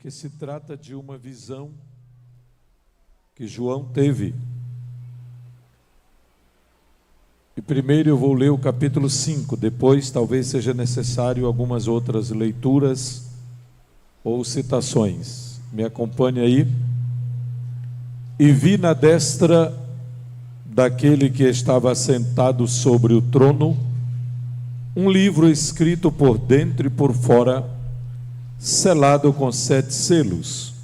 que se trata de uma visão que João teve. E primeiro eu vou ler o capítulo 5, depois talvez seja necessário algumas outras leituras ou citações. Me acompanhe aí. E vi na destra daquele que estava sentado sobre o trono um livro escrito por dentro e por fora, selado com 7 selos.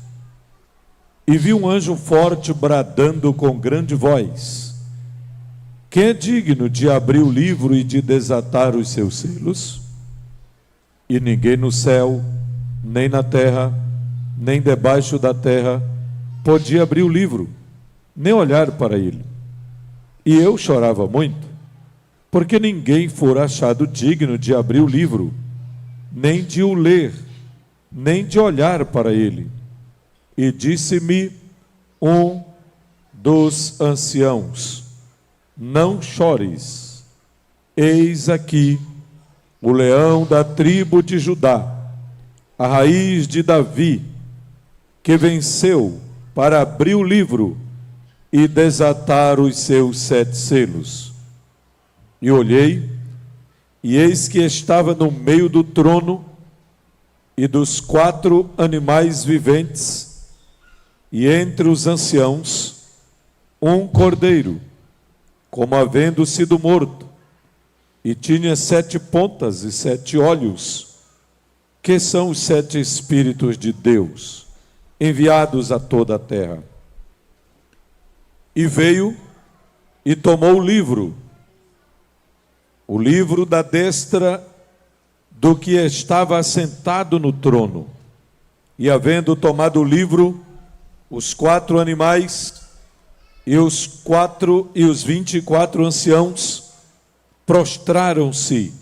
E vi um anjo forte bradando com grande voz: quem é digno de abrir o livro e de desatar os seus selos? E ninguém no céu, nem na terra, nem debaixo da terra podia abrir o livro, nem olhar para ele. E eu chorava muito, porque ninguém fora achado digno de abrir o livro, nem de o ler, nem de olhar para ele. E disse-me um dos anciãos: não chores, eis aqui o leão da tribo de Judá, a raiz de Davi, que venceu para abrir o livro e desatar os seus 7 selos. E olhei, e eis que estava no meio do trono e dos 4 animais viventes, e entre os anciãos, um cordeiro, como havendo sido morto, e tinha 7 pontas e 7 olhos, que são os 7 Espíritos de Deus, enviados a toda a terra. E veio e tomou o livro da destra do que estava assentado no trono. E havendo tomado o livro, os 4 animais e os 24 anciãos prostraram-se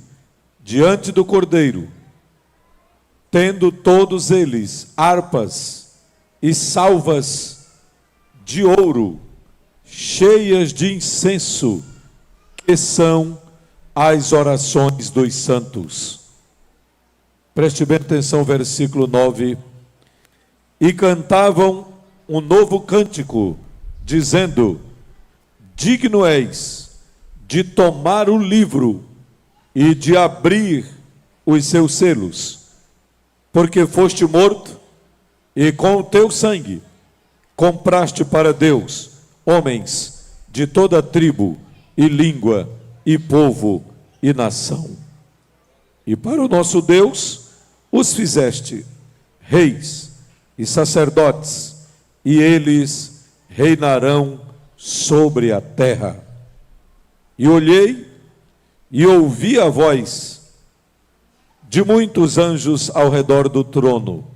diante do Cordeiro, tendo todos eles harpas e salvas de ouro, cheias de incenso, que são as orações dos santos. Preste bem atenção, versículo 9. E cantavam um novo cântico, dizendo: digno és de tomar o livro e de abrir os seus selos, porque foste morto e com o teu sangue compraste para Deus homens de toda tribo e língua e povo e nação. E para o nosso Deus os fizeste reis e sacerdotes, e eles reinarão sobre a terra. E olhei e ouvi a voz de muitos anjos ao redor do trono,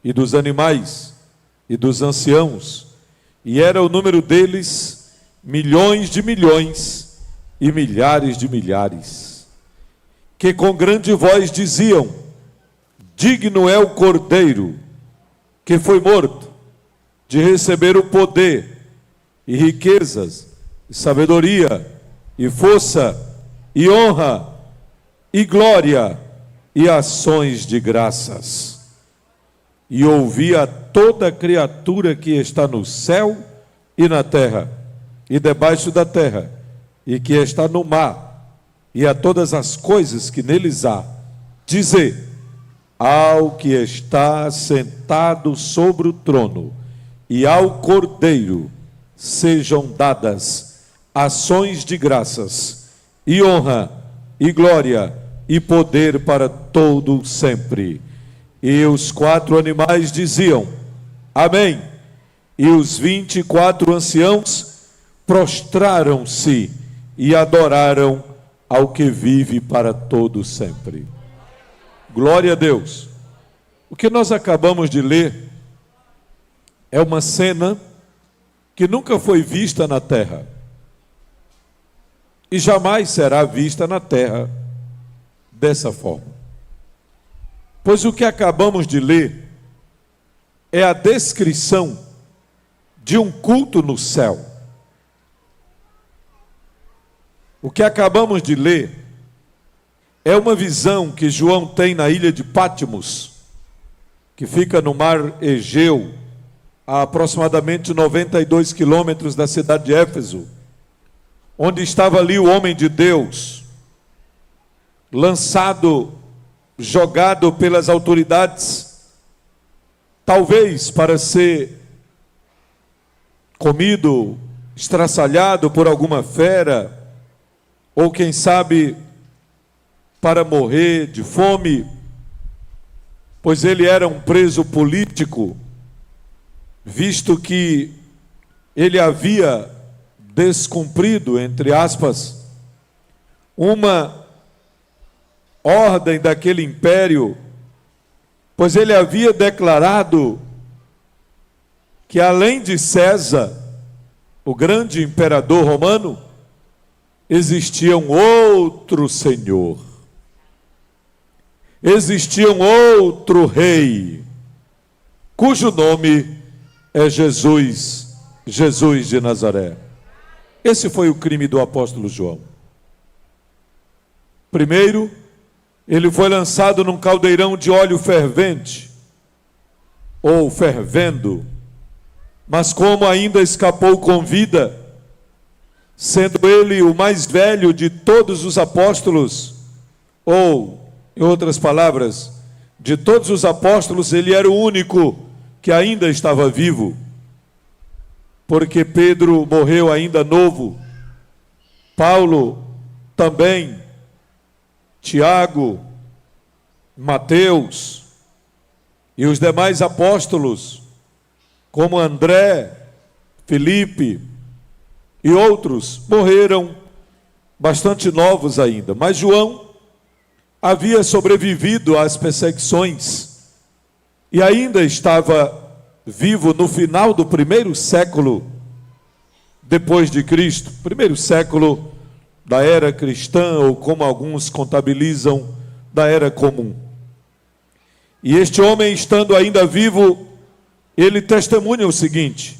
e dos animais, e dos anciãos, e era o número deles milhões de milhões e milhares de milhares, que com grande voz diziam: digno é o Cordeiro que foi morto de receber o poder e riquezas e sabedoria e força e honra e glória e ações de graças. E ouvi a toda criatura que está no céu e na terra e debaixo da terra e que está no mar, e a todas as coisas que neles há, dizer ao que está sentado sobre o trono e ao Cordeiro sejam dadas ações de graças e honra e glória e poder para todo sempre. E os 4 animais diziam: amém. E os 24 anciãos prostraram-se e adoraram ao que vive para todo sempre. Glória a Deus. O que nós acabamos de ler é uma cena que nunca foi vista na terra e jamais será vista na terra dessa forma. Pois o que acabamos de ler é a descrição de um culto no céu. O que acabamos de ler é uma visão que João tem na ilha de Patmos, que fica no mar Egeu, a aproximadamente 92 quilômetros da cidade de Éfeso, onde estava ali o homem de Deus, lançado, jogado pelas autoridades, talvez para ser comido, estraçalhado por alguma fera, ou quem sabe para morrer de fome, pois ele era um preso político, visto que ele havia descumprido, entre aspas, uma ordem daquele império, pois ele havia declarado que além de César, o grande imperador romano, existia um outro senhor, existia um outro rei, cujo nome é Jesus, Jesus de Nazaré. Esse foi o crime do apóstolo João. Primeiro, ele foi lançado num caldeirão de óleo fervente, ou fervendo, mas como ainda escapou com vida, sendo ele o mais velho de todos os apóstolos, ou, em outras palavras, de todos os apóstolos, ele era o único que ainda estava vivo, porque Pedro morreu ainda novo, Paulo também, Tiago, Mateus e os demais apóstolos, como André, Felipe e outros, morreram bastante novos ainda. Mas João havia sobrevivido às perseguições e ainda estava vivo no final do primeiro século depois de Cristo, primeiro século da era cristã, ou como alguns contabilizam, da era comum. E este homem, estando ainda vivo, ele testemunha o seguinte,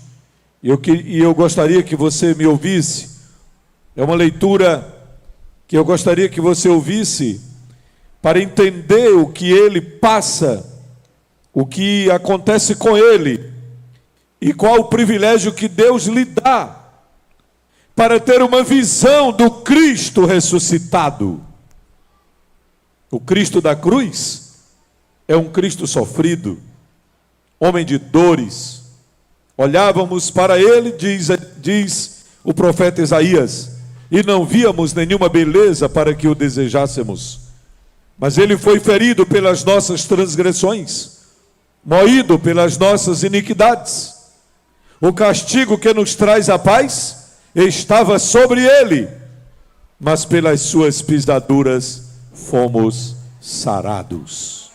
e eu gostaria que você me ouvisse, é uma leitura que eu gostaria que você ouvisse, para entender o que ele passa, o que acontece com ele, e qual o privilégio que Deus lhe dá, para ter uma visão do Cristo ressuscitado. O Cristo da cruz é um Cristo sofrido, homem de dores. Olhávamos para ele, diz o profeta Isaías, e não víamos nenhuma beleza para que o desejássemos. Mas ele foi ferido pelas nossas transgressões, moído pelas nossas iniquidades. O castigo que nos traz a paz estava sobre ele, mas pelas suas pisaduras fomos sarados.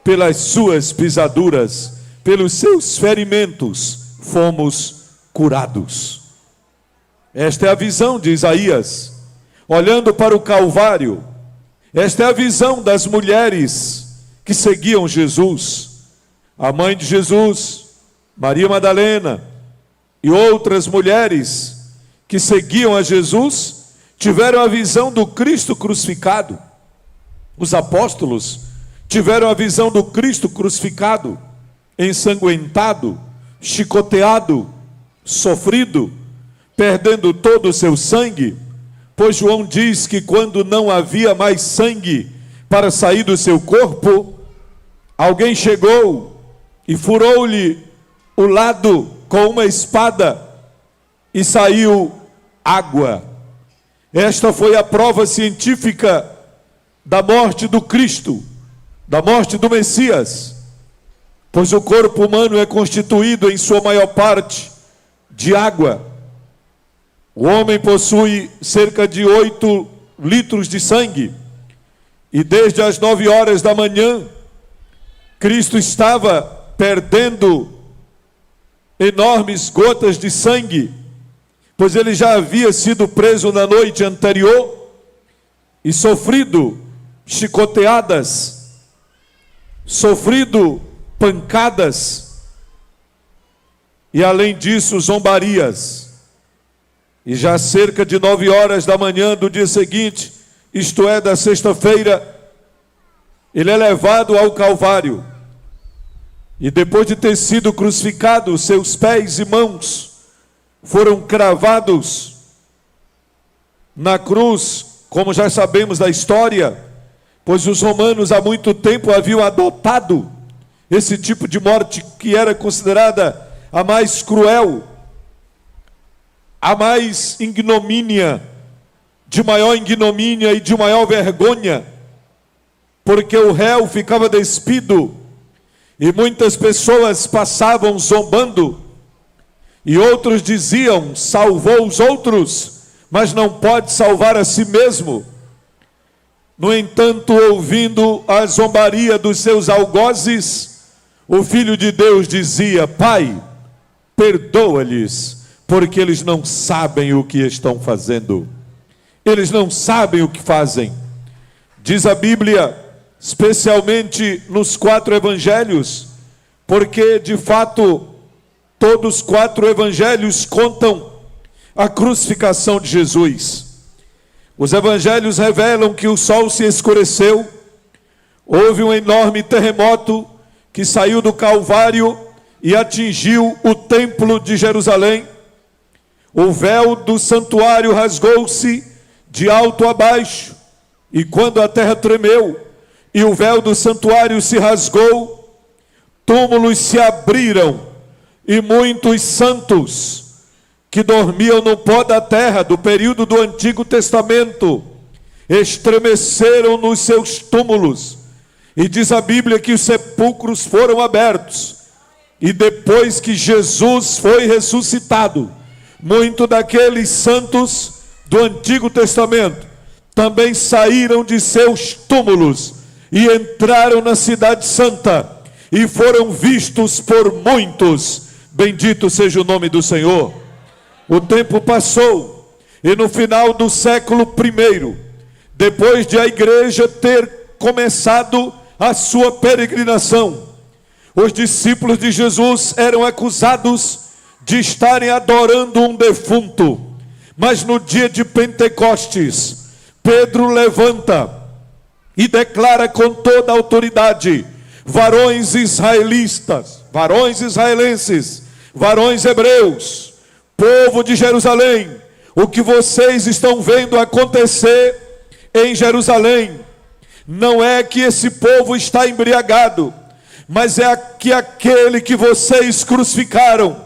Pelas suas pisaduras, pelos seus ferimentos, fomos curados. Esta é a visão de Isaías, olhando para o Calvário. Esta é a visão das mulheres que seguiam Jesus. A mãe de Jesus, Maria Madalena, e outras mulheres que seguiam a Jesus, tiveram a visão do Cristo crucificado. Os apóstolos tiveram a visão do Cristo crucificado, ensanguentado, chicoteado, sofrido, perdendo todo o seu sangue, pois João diz que quando não havia mais sangue para sair do seu corpo, alguém chegou e furou-lhe o lado com uma espada e saiu água. Esta foi a prova científica da morte do Cristo, da morte do Messias, pois o corpo humano é constituído em sua maior parte de água. O homem possui cerca de 8 litros de sangue, e desde as 9 horas da manhã, Cristo estava perdendo enormes gotas de sangue, pois ele já havia sido preso na noite anterior e sofrido chicoteadas, sofrido pancadas e, além disso, zombarias. E já cerca de 9 horas da manhã do dia seguinte, isto é, da sexta-feira, ele é levado ao Calvário. E depois de ter sido crucificado, seus pés e mãos foram cravados na cruz, como já sabemos da história, pois os romanos há muito tempo haviam adotado esse tipo de morte que era considerada a mais cruel, a mais ignomínia, de maior ignomínia e de maior vergonha, porque o réu ficava despido e muitas pessoas passavam zombando, e outros diziam: salvou os outros, mas não pode salvar a si mesmo. No entanto, ouvindo a zombaria dos seus algozes, o Filho de Deus dizia: Pai, perdoa-lhes, porque eles não sabem o que estão fazendo. Eles não sabem o que fazem. Diz a Bíblia, especialmente nos 4 evangelhos, porque de fato todos os 4 evangelhos contam a crucificação de Jesus. Os evangelhos revelam que o sol se escureceu, houve um enorme terremoto que saiu do Calvário e atingiu o templo de Jerusalém. O véu do santuário rasgou-se de alto a baixo, e quando a terra tremeu e o véu do santuário se rasgou, túmulos se abriram, e muitos santos que dormiam no pó da terra do período do Antigo Testamento estremeceram nos seus túmulos. E diz a Bíblia que os sepulcros foram abertos, e depois que Jesus foi ressuscitado, muitos daqueles santos do Antigo Testamento também saíram de seus túmulos e entraram na cidade santa e foram vistos por muitos. Bendito seja o nome do Senhor. O tempo passou, e no final do século I, depois de a igreja ter começado a sua peregrinação, os discípulos de Jesus eram acusados de estarem adorando um defunto. Mas no dia de Pentecostes, Pedro levanta e declara com toda a autoridade: varões israelitas, varões israelenses, varões hebreus, povo de Jerusalém, o que vocês estão vendo acontecer em Jerusalém não é que esse povo está embriagado, mas é que aquele que vocês crucificaram,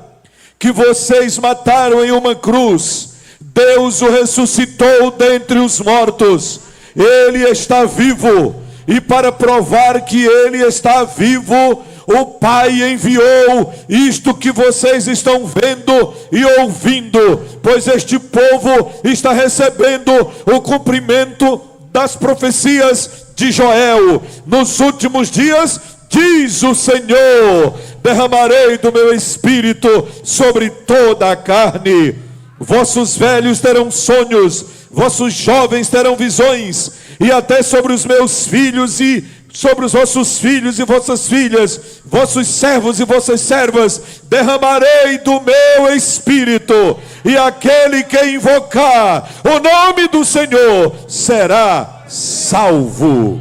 que vocês mataram em uma cruz, Deus o ressuscitou dentre os mortos. Ele está vivo, e para provar que ele está vivo, o Pai enviou isto que vocês estão vendo e ouvindo, pois este povo está recebendo o cumprimento das profecias de Joel. Nos últimos dias, diz o Senhor, derramarei do meu espírito sobre toda a carne. Vossos velhos terão sonhos, vossos jovens terão visões, e até sobre os meus filhos e sobre os vossos filhos e vossas filhas, vossos servos e vossas servas, derramarei do meu espírito, e aquele que invocar o nome do Senhor será salvo.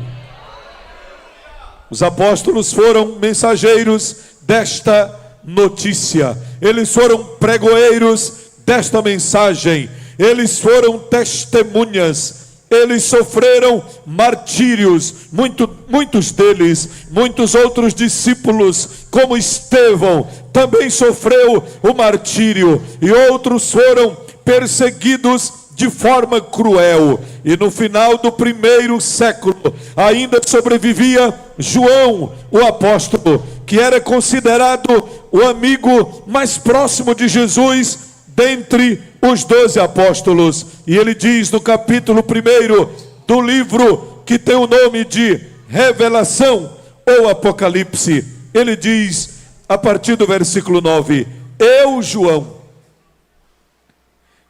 Os apóstolos foram mensageiros desta notícia, eles foram pregoeiros desta mensagem, eles foram testemunhas, eles sofreram martírios, muitos deles, muitos outros discípulos, como Estevão, também sofreu o martírio, e outros foram perseguidos de forma cruel. E no final do 1º século, ainda sobrevivia João, o apóstolo, que era considerado o amigo mais próximo de Jesus dentre os 12 apóstolos. E ele diz no capítulo 1 do livro que tem o nome de Revelação ou Apocalipse, ele diz a partir do versículo 9: eu, João,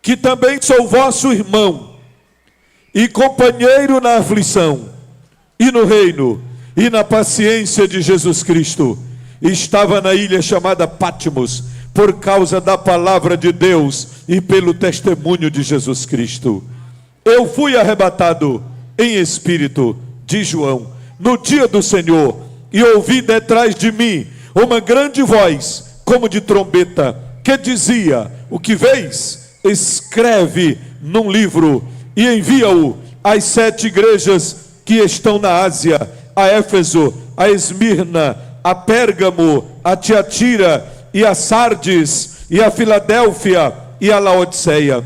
que também sou vosso irmão e companheiro na aflição e no reino e na paciência de Jesus Cristo, estava na ilha chamada Patmos por causa da palavra de Deus e pelo testemunho de Jesus Cristo. Eu fui arrebatado em espírito, diz João, no dia do Senhor, e ouvi detrás de mim uma grande voz, como de trombeta, que dizia: o que vês, escreve num livro e envia-o às 7 igrejas que estão na Ásia, a Éfeso, a Esmirna, a Pérgamo, a Tiatira e a Sardes, e a Filadélfia e a Laodiceia.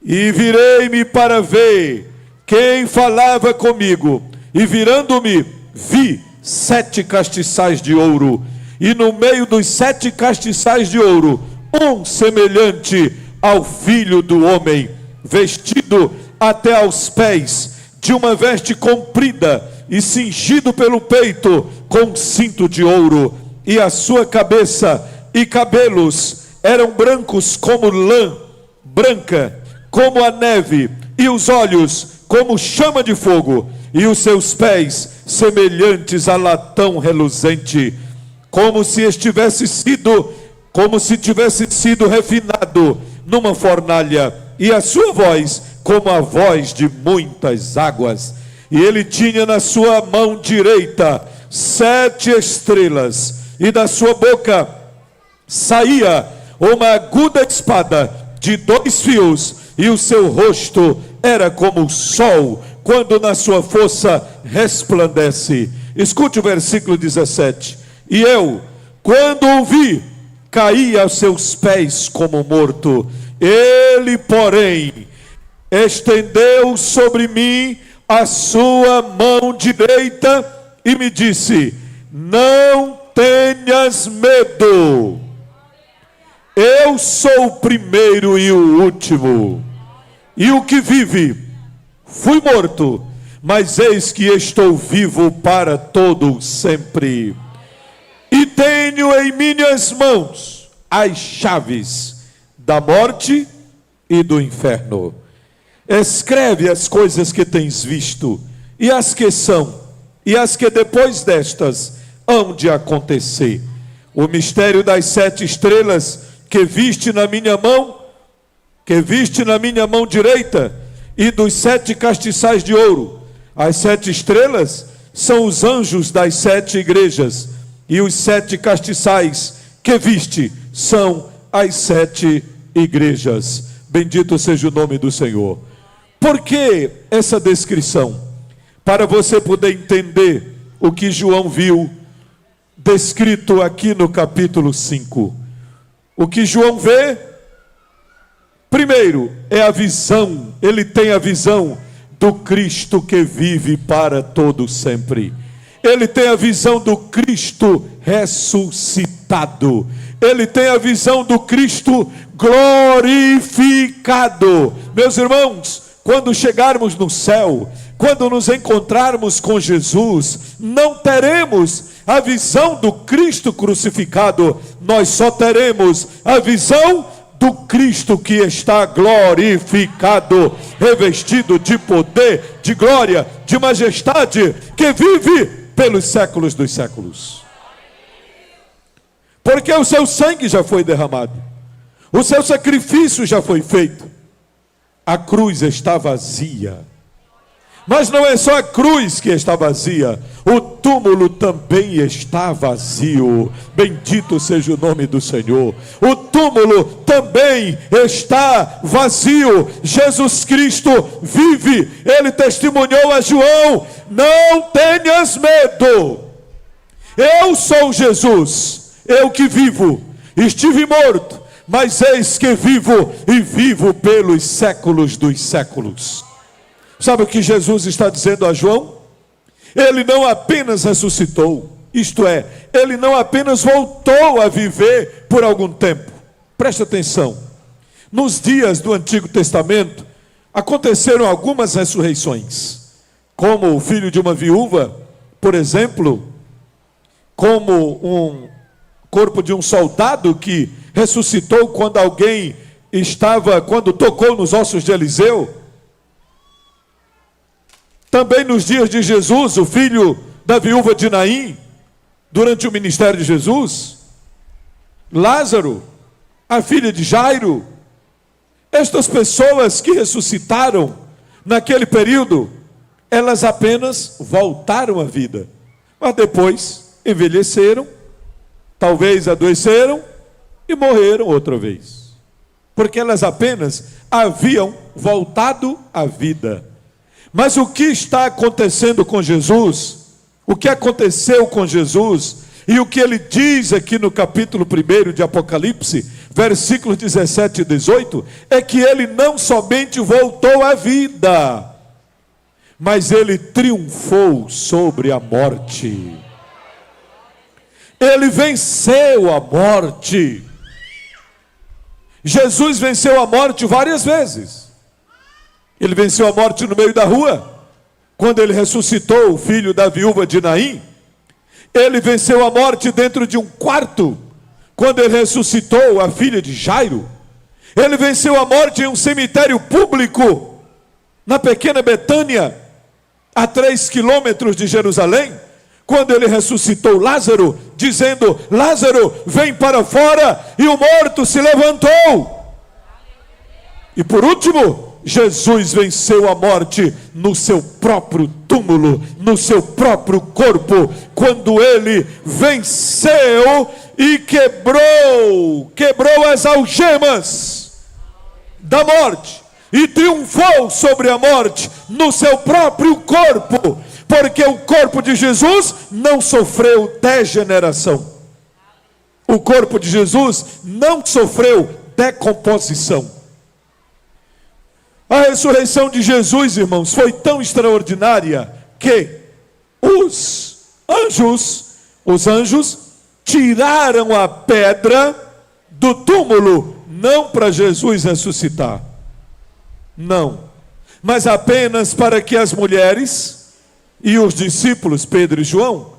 E virei-me para ver quem falava comigo, e virando-me, vi 7 castiçais de ouro, e no meio dos 7 castiçais de ouro, um semelhante ao Filho do Homem, vestido até aos pés de uma veste comprida, e cingido pelo peito com um cinto de ouro, e a sua cabeça e cabelos eram brancos como lã branca, como a neve, e os olhos como chama de fogo, e os seus pés semelhantes a latão reluzente, como se tivesse sido refinado numa fornalha, e a sua voz como a voz de muitas águas. E ele tinha na sua mão direita 7 estrelas, e da sua boca saía uma aguda espada de 2 fios, e o seu rosto era como o sol, quando na sua força resplandece. Escute o versículo 17. E eu, quando o vi, caí aos seus pés como morto. Ele, porém, estendeu sobre mim a sua mão direita e me disse: não tenhas medo, eu sou o primeiro e o último, e o que vive. Fui morto, mas eis que estou vivo para todo sempre, e tenho em minhas mãos as chaves da morte e do inferno. Escreve as coisas que tens visto, e as que são, e as que depois destas hão de acontecer. O mistério das 7 estrelas que viste na minha mão direita, e dos 7 castiçais de ouro. As 7 estrelas são os anjos das 7 igrejas, e os 7 castiçais que viste são as 7 igrejas. Bendito seja o nome do Senhor. Por que essa descrição? Para você poder entender o que João viu descrito aqui no capítulo 5. O que João vê, primeiro, é a visão. Ele tem a visão do Cristo que vive para todo sempre. Ele tem a visão do Cristo ressuscitado. Ele tem a visão do Cristo glorificado. Meus irmãos, quando chegarmos no céu, quando nos encontrarmos com Jesus, não teremos a visão do Cristo crucificado, nós só teremos a visão do Cristo que está glorificado, revestido de poder, de glória, de majestade, que vive pelos séculos dos séculos. Porque o seu sangue já foi derramado, o seu sacrifício já foi feito. A cruz está vazia. Mas não é só a cruz que está vazia, o túmulo também está vazio. Bendito seja o nome do Senhor. O túmulo também está vazio. Jesus Cristo vive. Ele testemunhou a João: não tenhas medo, eu sou Jesus, eu que vivo. Estive morto, mas eis que vivo, e vivo pelos séculos dos séculos. Sabe o que Jesus está dizendo a João? Ele não apenas ressuscitou, isto é, ele não apenas voltou a viver por algum tempo. Preste atenção, nos dias do Antigo Testamento, aconteceram algumas ressurreições, como o filho de uma viúva, por exemplo, como um corpo de um soldado que ressuscitou quando quando tocou nos ossos de Eliseu. Também nos dias de Jesus, o filho da viúva de Naim, durante o ministério de Jesus. Lázaro, a filha de Jairo. Estas pessoas que ressuscitaram naquele período, elas apenas voltaram à vida, mas depois envelheceram talvez adoeceram e morreram outra vez, porque elas apenas haviam voltado à vida. Mas o que está acontecendo com Jesus, o que aconteceu com Jesus, e o que ele diz aqui no capítulo 1 de Apocalipse, versículos 17 e 18, é que ele não somente voltou à vida, mas ele triunfou sobre a morte. Ele venceu a morte. Jesus venceu a morte várias vezes. Ele venceu a morte no meio da rua, quando ele ressuscitou o filho da viúva de Naim. Ele venceu a morte dentro de um quarto, quando ele ressuscitou a filha de Jairo. Ele venceu a morte em um cemitério público, na pequena Betânia, a 3 quilômetros de Jerusalém, quando ele ressuscitou Lázaro, dizendo: Lázaro, vem para fora, e o morto se levantou. E por último, Jesus venceu a morte no seu próprio túmulo, no seu próprio corpo, quando ele venceu e quebrou as algemas da morte, e triunfou sobre a morte no seu próprio corpo, porque o corpo de Jesus não sofreu degeneração, o corpo de Jesus não sofreu decomposição. A ressurreição de Jesus, irmãos, foi tão extraordinária que os anjos tiraram a pedra do túmulo, não para Jesus ressuscitar, não, mas apenas para que as mulheres e os discípulos, Pedro e João,